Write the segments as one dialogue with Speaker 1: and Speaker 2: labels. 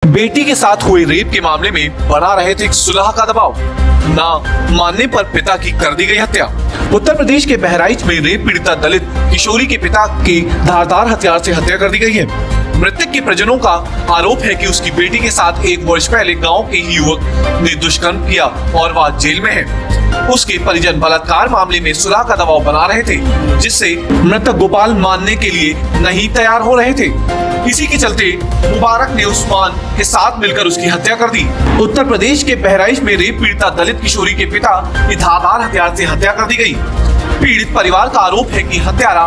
Speaker 1: बेटी के साथ हुए रेप के मामले में बना रहे थे सुलह का दबाव, ना मानने पर पिता की कर दी गई हत्या। उत्तर प्रदेश के बहराइच में रेप पीड़िता दलित किशोरी के पिता की धारदार हथियार से हत्या कर दी गई है। मृतक के परिजनों का आरोप है कि उसकी बेटी के साथ 1 वर्ष पहले गांव के ही युवक ने दुष्कर्म किया और वह जेल में है। उसके परिजन बलात्कार मामले में सुलह का दबाव बना रहे थे, जिससे मृतक गोपाल मानने के लिए नहीं तैयार हो रहे थे। इसी के चलते मुबारक ने उस्मान के साथ मिलकर उसकी हत्या कर दी। उत्तर प्रदेश के बहराइच में रेप पीड़िता दलित किशोरी के पिता की धारदार हथियार से हत्या कर दी गई। पीड़ित परिवार का आरोप है कि हत्यारा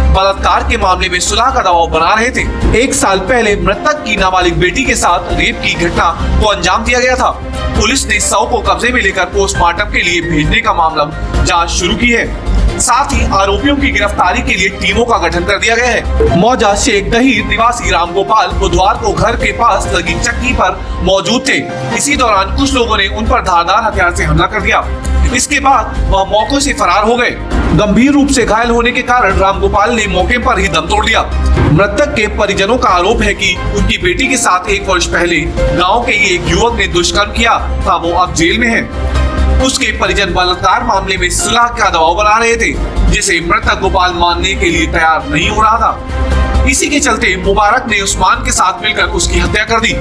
Speaker 1: बलात्कार के मामले में सुलह का दबाव बना रहे थे। 1 साल पहले मृतक की नाबालिग बेटी के साथ रेप की घटना को अंजाम दिया गया था। पुलिस ने शव को कब्जे में लेकर पोस्टमार्टम के लिए भेजने का मामला जांच शुरू की है। साथ ही आरोपियों की गिरफ्तारी के लिए टीमों का गठन कर दिया गया है। मौजा शेख दहीर निवासी रामगोपाल बुधवार को घर के पास लगी चक्की पर मौजूद थे। इसी दौरान कुछ लोगों ने उन पर धारदार हथियार से हमला कर दिया। इसके बाद वह मौके से फरार हो गए। गंभीर रूप से घायल होने के कारण रामगोपाल ने मौके पर ही दम तोड़ दिया। मृतक के परिजनों का आरोप है कि उनकी बेटी के साथ 1 वर्ष पहले गांव के ही एक युवक ने दुष्कर्म किया था, वो अब जेल में है। उसके परिजन बलात्कार मामले में सुलह का दबाव बना रहे थे, जिसे मृतक गोपाल मानने के लिए तैयार नहीं हो रहा था। इसी के चलते मुबारक ने उस्मान के साथ मिलकर उसकी हत्या कर दी।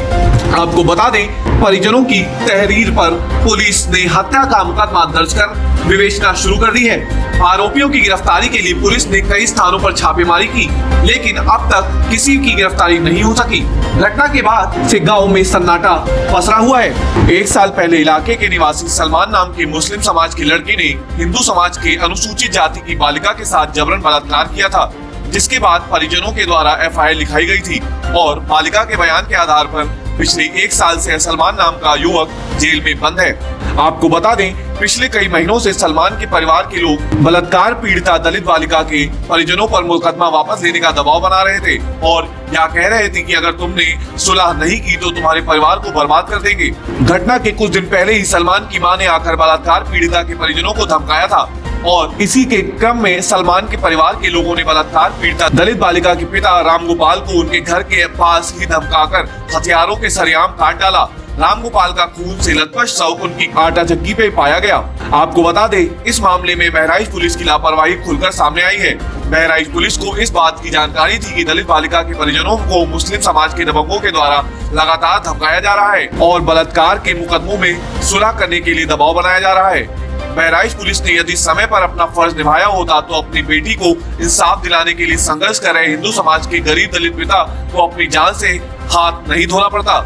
Speaker 1: आपको बता दें, परिजनों की तहरीर पर पुलिस ने हत्या का मुकदमा दर्ज कर विवेचना शुरू कर दी है। आरोपियों की गिरफ्तारी के लिए पुलिस ने कई स्थानों पर छापेमारी की, लेकिन अब तक किसी की गिरफ्तारी नहीं हो सकी। घटना के बाद से गांव में सन्नाटा पसरा हुआ है। 1 साल पहले इलाके के निवासी सलमान नाम के मुस्लिम समाज की लड़की ने हिंदू समाज के अनुसूचित जाति की बालिका के साथ जबरन बलात्कार किया था, जिसके बाद परिजनों के द्वारा FIR लिखाई गई थी और बालिका के बयान के आधार पर पिछले 1 साल से सलमान नाम का युवक जेल में बंद है। आपको बता दें, पिछले कई महीनों से सलमान के परिवार के लोग बलात्कार पीड़िता दलित बालिका के परिजनों पर मुकदमा वापस लेने का दबाव बना रहे थे और यह कह रहे थे कि अगर तुमने सुलह नहीं की तो तुम्हारे परिवार को बर्बाद कर देंगे। घटना के कुछ दिन पहले ही सलमान की मां ने आकर बलात्कार पीड़िता के परिजनों को धमकाया था और इसी के क्रम में सलमान के परिवार के लोगों ने बलात्कार पीड़िता दलित बालिका के पिता रामगोपाल को उनके घर के पास ही धमकाकर हथियारों के सरेआम काट डाला। रामगोपाल का खून से लथपथ शव उनकी आटा चक्की पे पाया गया। आपको बता दें, इस मामले में बहराइच पुलिस की लापरवाही खुलकर सामने आई है। बहराइच पुलिस को इस बात की जानकारी थी कि दलित बालिका के परिजनों को मुस्लिम समाज के दबंगों के द्वारा लगातार धमकाया जा रहा है और बलात्कार के मुकदमों में सुलह करने के लिए दबाव बनाया जा रहा है। बहराइच पुलिस ने यदि समय पर अपना फर्ज निभाया होता तो अपनी बेटी को इंसाफ दिलाने के लिए संघर्ष कर रहे हिंदू समाज के गरीब दलित पिता को अपनी जान से हाथ नहीं धोना पड़ता।